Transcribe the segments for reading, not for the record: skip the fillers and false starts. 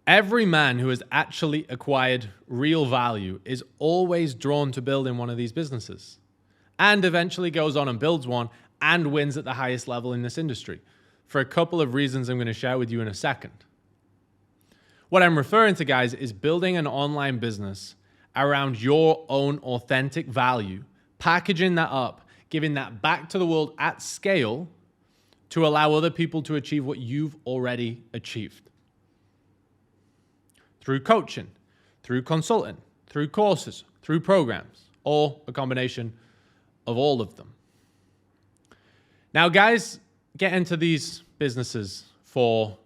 Every man who has actually acquired real value is always drawn to building one of these businesses and eventually goes on and builds one and wins at the highest level in this industry for a couple of reasons I'm going to share with you in a second. What I'm referring to, guys, is building an online business around your own authentic value, packaging that up, giving that back to the world at scale to allow other people to achieve what you've already achieved. Through coaching, through consulting, through courses, through programs, or a combination of all of them. Now, guys, get into these businesses for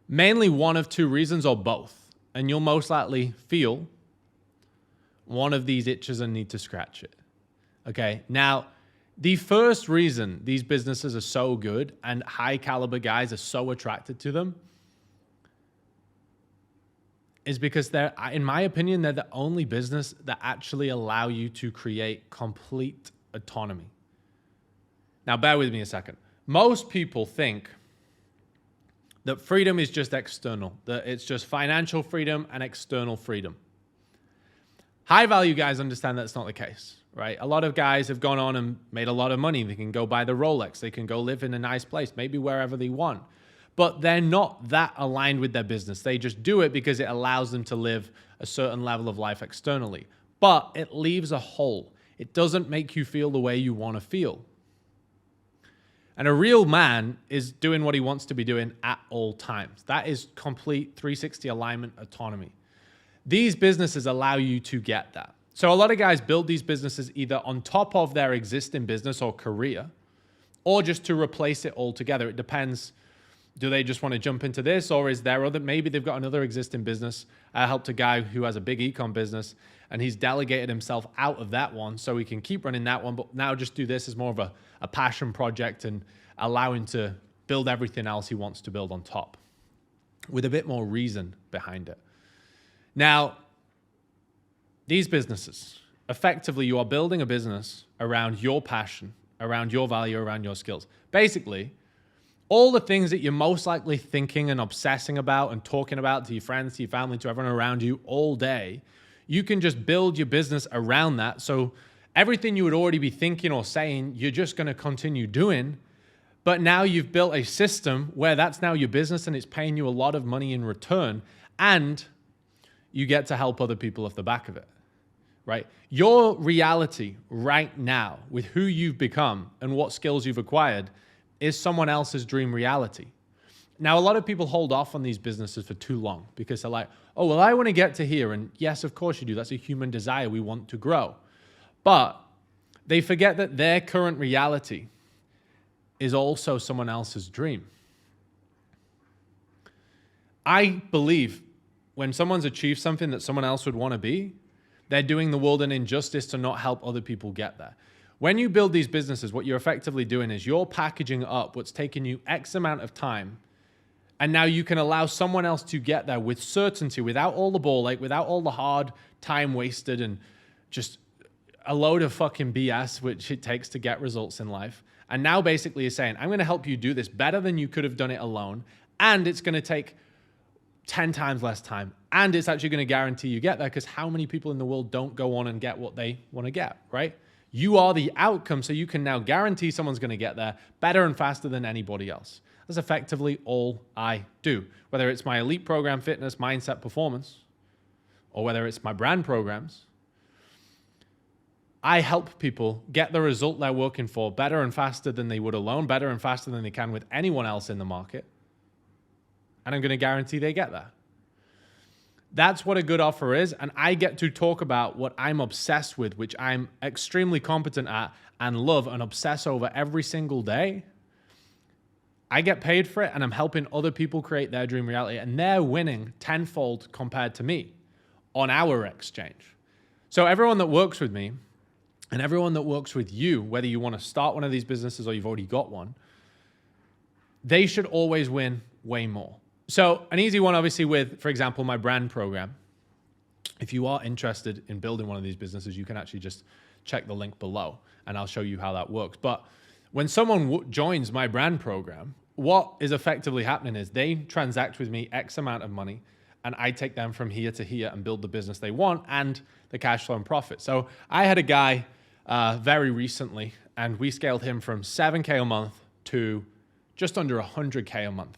mainly one of two reasons or both, and you'll most likely feel one of these itches and need to scratch it. Okay, now, the first reason these businesses are so good and high caliber guys are so attracted to them is because they're, in my opinion, they're the only business that actually allow you to create complete autonomy. Now, bear with me a second. Most people think that freedom is just external, that it's just financial freedom and external freedom. High value guys understand that's not the case, right? A lot of guys have gone on and made a lot of money. They can go buy the Rolex. They can go live in a nice place, maybe wherever they want. But they're not that aligned with their business. They just do it because it allows them to live a certain level of life externally. But it leaves a hole. It doesn't make you feel the way you want to feel. And a real man is doing what he wants to be doing at all times. That is complete 360 alignment autonomy. These businesses allow you to get that. So a lot of guys build these businesses either on top of their existing business or career, or just to replace it altogether. It depends. Do they just want to jump into this, or is there other, maybe they've got another existing business. I helped a guy who has a big e-com business and he's delegated himself out of that one so he can keep running that one, but now just do this as more of a passion project and allow him to build everything else he wants to build on top with a bit more reason behind it. Now, these businesses, effectively, you are building a business around your passion, around your value, around your skills. Basically, all the things that you're most likely thinking and obsessing about and talking about to your friends, to your family, to everyone around you all day, you can just build your business around that. So everything you would already be thinking or saying, you're just going to continue doing. But now you've built a system where that's now your business and it's paying you a lot of money in return. And you get to help other people off the back of it, right? Your reality right now with who you've become and what skills you've acquired is someone else's dream reality. Now, a lot of people hold off on these businesses for too long because they're like, oh, well, I want to get to here. And yes, of course you do. That's a human desire. We want to grow. But they forget that their current reality is also someone else's dream. I believe when someone's achieved something that someone else would want to be, they're doing the world an injustice to not help other people get there. When you build these businesses, what you're effectively doing is you're packaging up what's taken you X amount of time, and now you can allow someone else to get there with certainty, without all the ball ache, without all the hard time wasted and just a load of fucking BS, which it takes to get results in life. And now basically you're saying, I'm going to help you do this better than you could have done it alone, and it's going to take 10 times less time, and it's actually going to guarantee you get there, because how many people in the world don't go on and get what they want to get, right? You are the outcome, so you can now guarantee someone's going to get there better and faster than anybody else. That's effectively all I do, whether it's my elite program, fitness, mindset, performance, or whether it's my brand programs. I help people get the result they're working for better and faster than they would alone, better and faster than they can with anyone else in the market. And I'm going to guarantee they get there. That's what a good offer is. And I get to talk about what I'm obsessed with, which I'm extremely competent at and love and obsess over every single day. I get paid for it, and I'm helping other people create their dream reality, and they're winning tenfold compared to me on our exchange. So everyone that works with me and everyone that works with you, whether you want to start one of these businesses or you've already got one, they should always win way more. So an easy one, obviously, with, for example, my brand program. If you are interested in building one of these businesses, you can actually just check the link below and I'll show you how that works. But when someone joins my brand program, what is effectively happening is they transact with me X amount of money, and I take them from here to here and build the business they want and the cash flow and profit. So I had a guy very recently, and we scaled him from 7K a month to just under 100K a month.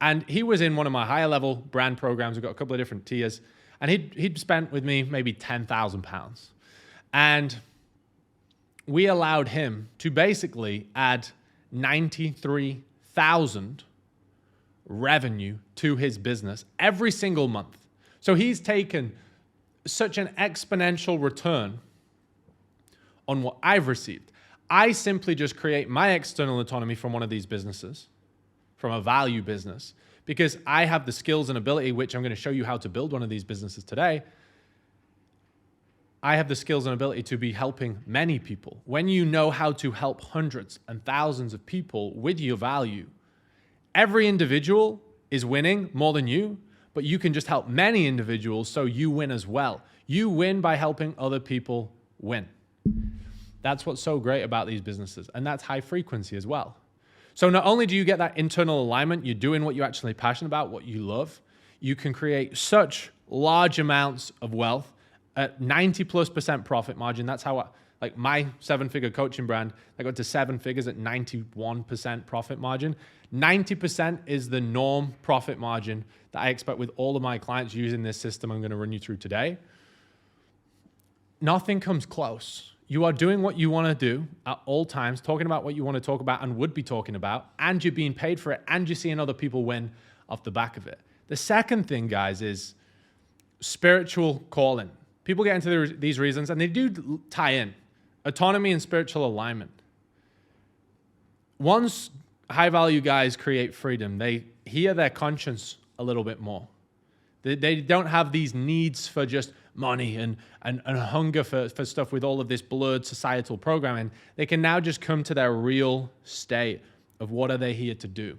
And he was in one of my higher level brand programs. We've got a couple of different tiers. And he'd spent with me maybe £10,000. And we allowed him to basically add 93,000 revenue to his business every single month. So he's taken such an exponential return on what I've received. I simply just create my external autonomy from one of these businesses, from a value business, because I have the skills and ability, which I'm going to show you how to build one of these businesses today. I have the skills and ability to be helping many people. When you know how to help hundreds and thousands of people with your value, every individual is winning more than you, but you can just help many individuals so you win as well. You win by helping other people win. That's what's so great about these businesses, and that's high frequency as well. So not only do you get that internal alignment, you're doing what you're actually passionate about, what you love, you can create such large amounts of wealth at 90+% profit margin. That's how like my 7-figure coaching brand, I got to 7 figures at 91% profit margin. 90% is the norm profit margin that I expect with all of my clients using this system I'm going to run you through today. Nothing comes close. You are doing what you want to do at all times, talking about what you want to talk about and would be talking about, and you're being paid for it, and you're seeing other people win off the back of it. The second thing, guys, is spiritual calling. People get into these reasons, and they do tie in autonomy and spiritual alignment. Once high-value guys create freedom, they hear their conscience a little bit more. They don't have these needs for just money and hunger for stuff with all of this blurred societal programming. They can now just come to their real state of what are they here to do.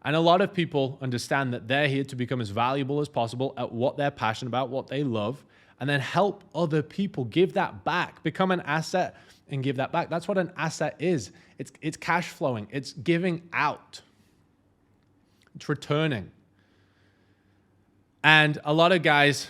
And a lot of people understand that they're here to become as valuable as possible at what they're passionate about, what they love, and then help other people give that back, become an asset and give that back. That's what an asset is. It's cash flowing. It's giving out. It's returning. And a lot of guys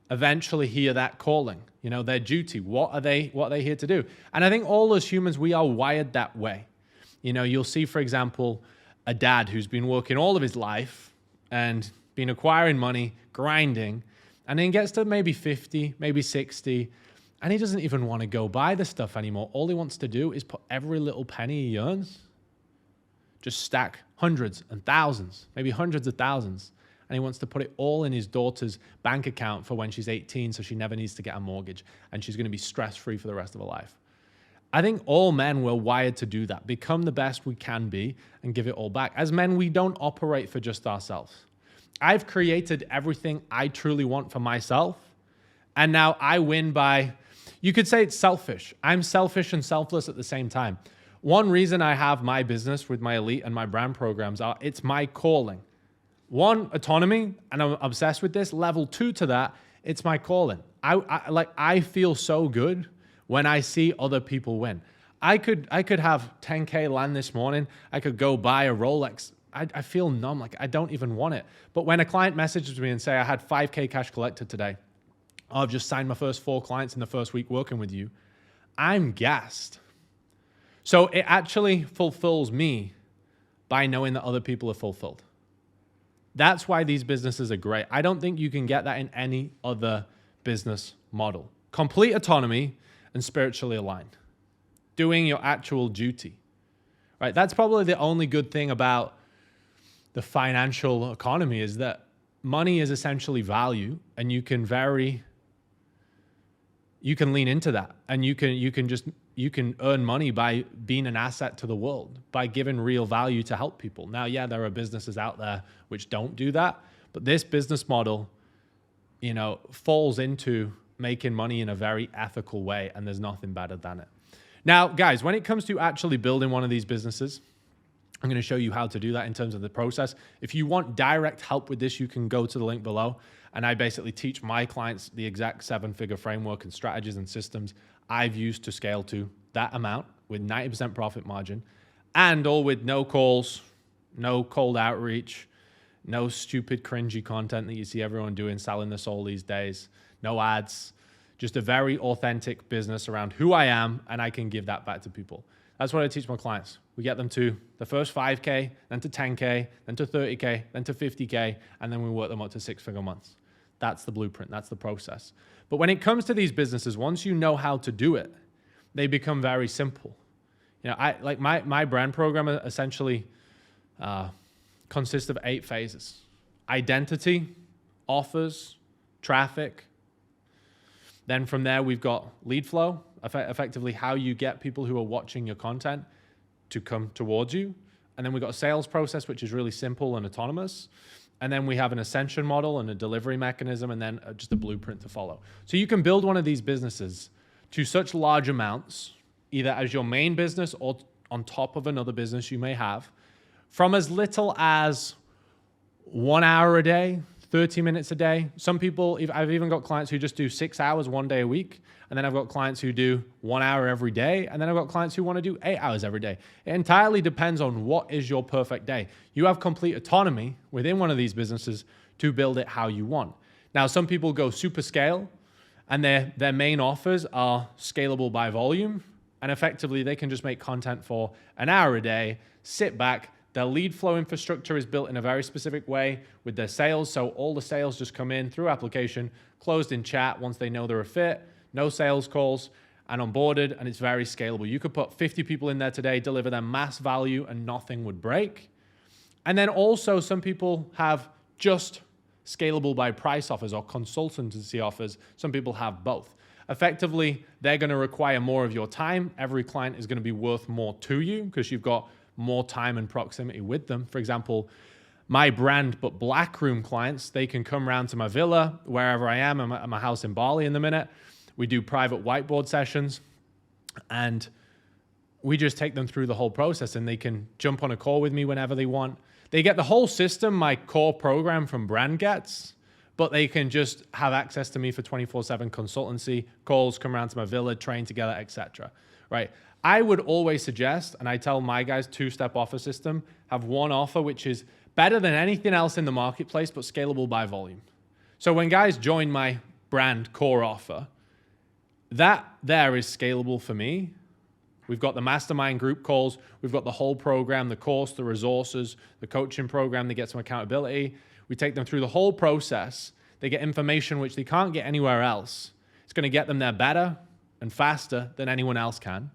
eventually hear that calling, their duty. What are they here to do? And I think all as humans, we are wired that way. You'll see, for example, a dad who's been working all of his life and been acquiring money, grinding, and then gets to maybe 50, maybe 60, and he doesn't even want to go buy the stuff anymore. All he wants to do is put every little penny he earns, just stack hundreds and thousands, maybe hundreds of thousands. And he wants to put it all in his daughter's bank account for when she's 18, so she never needs to get a mortgage, and she's going to be stress-free for the rest of her life. I think all men were wired to do that, become the best we can be and give it all back. As men, we don't operate for just ourselves. I've created everything I truly want for myself, and now I win by, you could say it's selfish. I'm selfish and selfless at the same time. One reason I have my business with my elite and my brand programs are it's my calling. 1, autonomy, and I'm obsessed with this. Level 2 to that, it's my calling. I feel so good when I see other people win. I could have 10K land this morning. I could go buy a Rolex. I feel numb, like I don't even want it. But when a client messages me and say, I had 5K cash collected today, I've just signed my first 4 clients in the first week working with you, I'm gassed. So it actually fulfills me by knowing that other people are fulfilled. That's why these businesses are great. I don't think you can get that in any other business model. Complete autonomy and spiritually aligned. Doing your actual duty, right? That's probably the only good thing about the financial economy is that money is essentially value, and you can lean into that, and you can earn money by being an asset to the world, by giving real value to help people. Now, yeah, there are businesses out there which don't do that, but this business model, falls into making money in a very ethical way, and there's nothing better than it. Now, guys, when it comes to actually building one of these businesses, I'm going to show you how to do that in terms of the process. If you want direct help with this, you can go to the link below, and I basically teach my clients the exact 7-figure framework and strategies and systems I've used to scale to that amount with 90% profit margin, and all with no calls, no cold outreach, No stupid cringy content that you see everyone doing, selling their soul these days. No ads. Just a very authentic business around who I am, and I can give that back to people. That's what I teach my clients. We get them to the first 5K, then to 10K, then to 30K, then to 50K, and then we work them up to 6-figure months. That's the blueprint. That's the process. But when it comes to these businesses, once you know how to do it, they become very simple. You know, my brand program essentially consists of 8 phases: identity, offers, traffic. Then from there, we've got lead flow, effectively how you get people who are watching your content to come towards you. And then we've got a sales process, which is really simple and autonomous. And then we have an ascension model and a delivery mechanism, and then just a blueprint to follow. So you can build one of these businesses to such large amounts, either as your main business or on top of another business you may have, from as little as 1 hour a day, 30 minutes a day. Some people, I've even got clients who just do 6 hours 1 day a week. And then I've got clients who do 1 hour every day. And then I've got clients who want to do 8 hours every day. It entirely depends on what is your perfect day. You have complete autonomy within one of these businesses to build it how you want. Now, some people go super scale, and their main offers are scalable by volume. And effectively, they can just make content for an hour a day, sit back. Their lead flow infrastructure is built in a very specific way with their sales. So all the sales just come in through application, closed in chat once they know they're a fit, no sales calls, and onboarded, and it's very scalable. You could put 50 people in there today, deliver them mass value, and nothing would break. And then also some people have just scalable by price offers or consultancy offers. Some people have both. Effectively, they're going to require more of your time. Every client is going to be worth more to you because you've got more time and proximity with them. For example, my brand but black room clients, they can come around to my villa, wherever I am. I'm at my house in Bali in the minute. We do private whiteboard sessions, and we just take them through the whole process, and they can jump on a call with me whenever they want. They get the whole system, my core program from Brand gets, but they can just have access to me for 24/7 consultancy, calls, come around to my villa, train together, etc. Right? I would always suggest, and I tell my guys, 2-step offer system, have one offer which is better than anything else in the marketplace, but scalable by volume. So when guys join my brand core offer, that there is scalable for me. We've got the mastermind group calls. We've got the whole program, the course, the resources, the coaching program. They get some accountability. We take them through the whole process. They get information which they can't get anywhere else. It's going to get them there better and faster than anyone else can.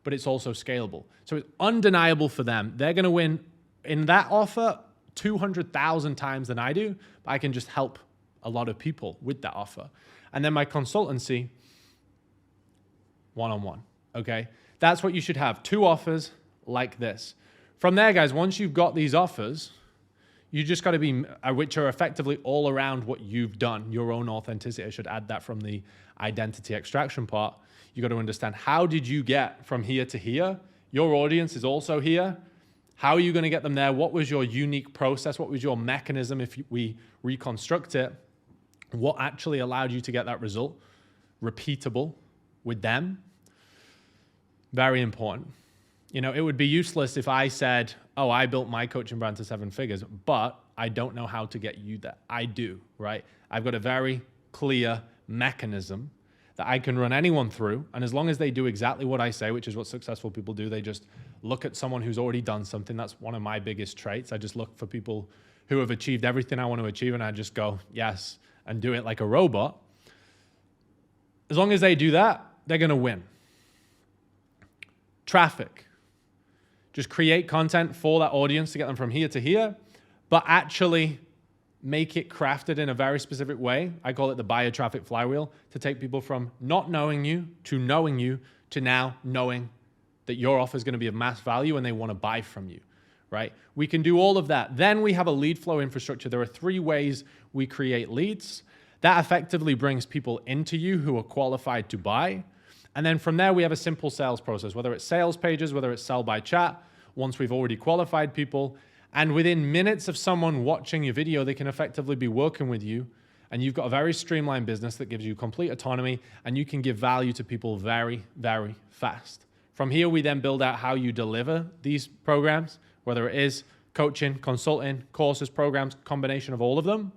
But it's also scalable. So it's undeniable for them. They're going to win in that offer 200,000 times than I do, but I can just help a lot of people with that offer. And then my consultancy, one-on-one, okay? That's what you should have, 2 offers like this. From there, guys, once you've got these offers, you just got to be, which are effectively all around what you've done, your own authenticity. I should add that from the identity extraction part. You got to understand, how did you get from here to here? Your audience is also here. How are you going to get them there? What was your unique process? What was your mechanism if we reconstruct it? What actually allowed you to get that result? Repeatable with them. Very important. You know, it would be useless if I said, oh, I built my coaching brand to 7 figures, but I don't know how to get you there. I do, right? I've got a very clear mechanism that I can run anyone through. And as long as they do exactly what I say, which is what successful people do, they just look at someone who's already done something. That's one of my biggest traits. I just look for people who have achieved everything I want to achieve, and I just go, yes, and do it like a robot. As long as they do that, they're going to win. Traffic. Just create content for that audience to get them from here to here, but actually make it crafted in a very specific way. I call it the buyer traffic flywheel, to take people from not knowing you to now knowing that your offer is going to be of mass value and they want to buy from you, right? We can do all of that. Then we have a lead flow infrastructure. There are 3 ways we create leads. That effectively brings people into you who are qualified to buy. And then from there, we have a simple sales process, whether it's sales pages, whether it's sell by chat, once we've already qualified people. And within minutes of someone watching your video, they can effectively be working with you. And you've got a very streamlined business that gives you complete autonomy, and you can give value to people very, very fast. From here, we then build out how you deliver these programs, whether it is coaching, consulting, courses, programs, combination of all of them.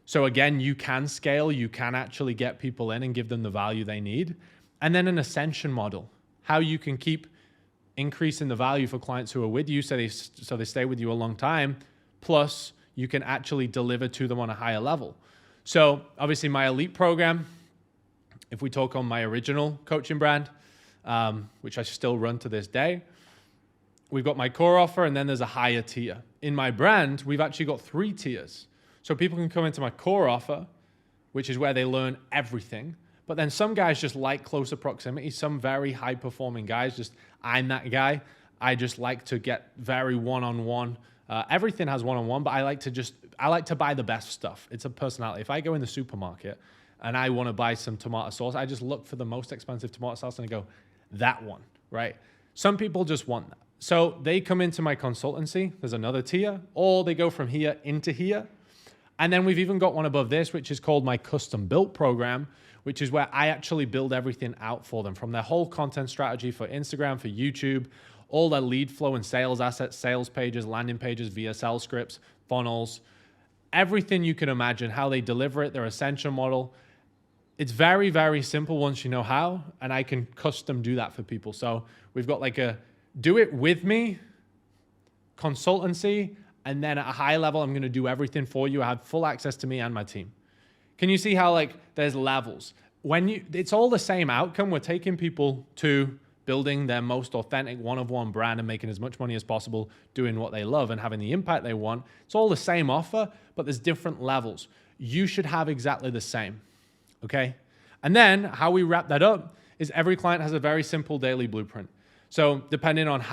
So again, you can scale, you can actually get people in and give them the value they need. And then an ascension model, how you can keep increasing the value for clients who are with you so they stay with you a long time, plus you can actually deliver to them on a higher level. So obviously my elite program, if we talk on my original coaching brand, which I still run to this day, we've got my core offer and then there's a higher tier. In my brand, we've actually got 3 tiers. So people can come into my core offer, which is where they learn everything. But then some guys just like closer proximity. Some very high performing guys, just I'm that guy. I just like to get very one-on-one. Everything has one-on-one, but I like to buy the best stuff. It's a personality. If I go in the supermarket and I want to buy some tomato sauce, I just look for the most expensive tomato sauce and I go, that one, right? Some people just want that. So they come into my consultancy, there's another tier, or they go from here into here. And then we've even got one above this, which is called my custom built program, which is where I actually build everything out for them, from their whole content strategy for Instagram, for YouTube, all their lead flow and sales assets, sales pages, landing pages, VSL scripts, funnels, everything you can imagine, how they deliver it, their ascension model. It's very, very simple once you know how, and I can custom do that for people. So we've got like a do it with me consultancy, and then at a high level, I'm going to do everything for you. I have full access to me and my team. Can you see how like there's levels? It's all the same outcome. We're taking people to building their most authentic one-of-one brand and making as much money as possible, doing what they love and having the impact they want. It's all the same offer, but there's different levels. You should have exactly the same, okay? And then how we wrap that up is every client has a very simple daily blueprint. So depending on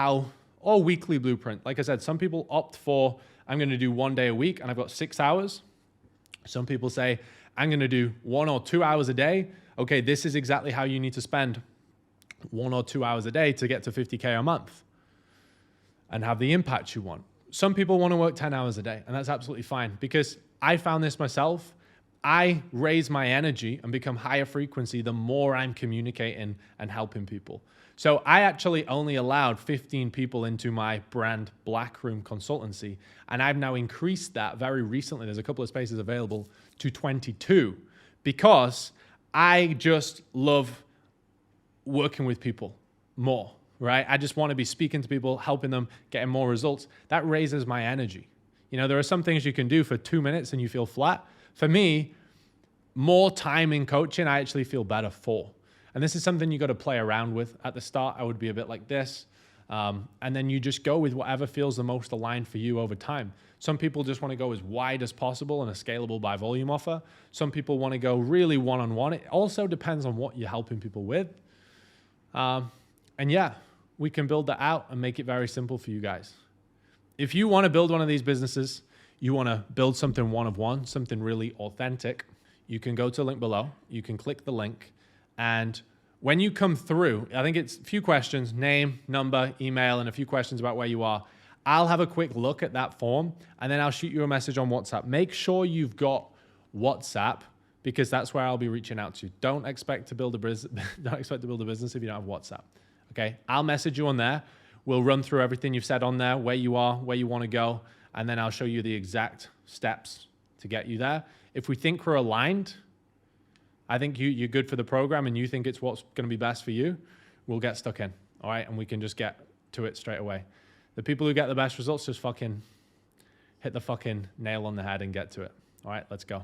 or weekly blueprint. Like I said, some people opt for, I'm going to do 1 day a week and I've got 6 hours. Some people say, I'm going to do 1 or 2 hours a day. Okay, this is exactly how you need to spend 1 or 2 hours a day to get to 50K a month and have the impact you want. Some people want to work 10 hours a day, and that's absolutely fine, because I found this myself. I raise my energy and become higher frequency the more I'm communicating and helping people. So I actually only allowed 15 people into my brand Black Room consultancy, and I've now increased that very recently. There's a couple of spaces available to 22, because I just love working with people more, right? I just want to be speaking to people, helping them, getting more results. That raises my energy. You know, there are some things you can do for 2 minutes and you feel flat. For me, more time in coaching, I actually feel better for. And this is something you got to play around with. At the start, I would be a bit like this. And then you just go with whatever feels the most aligned for you over time. Some people just want to go as wide as possible in a scalable by volume offer. Some people want to go really one-on-one. It also depends on what you're helping people with. And yeah, we can build that out and make it very simple for you guys. If you want to build one of these businesses, you want to build something one-of-one, something really authentic, you can go to the link below. You can click the link. And when you come through, I think it's a few questions, name, number, email, and a few questions about where you are. I'll have a quick look at that form, and then I'll shoot you a message on WhatsApp. Make sure you've got WhatsApp, because that's where I'll be reaching out to you. Don't expect to build a business if you don't have WhatsApp. Okay? I'll message you on there. We'll run through everything you've said on there, where you are, where you want to go, and then I'll show you the exact steps to get you there. If we think we're aligned, I think you're good for the program and you think it's what's going to be best for you, we'll get stuck in, all right? And we can just get to it straight away. The people who get the best results just fucking hit the fucking nail on the head and get to it. All right, let's go.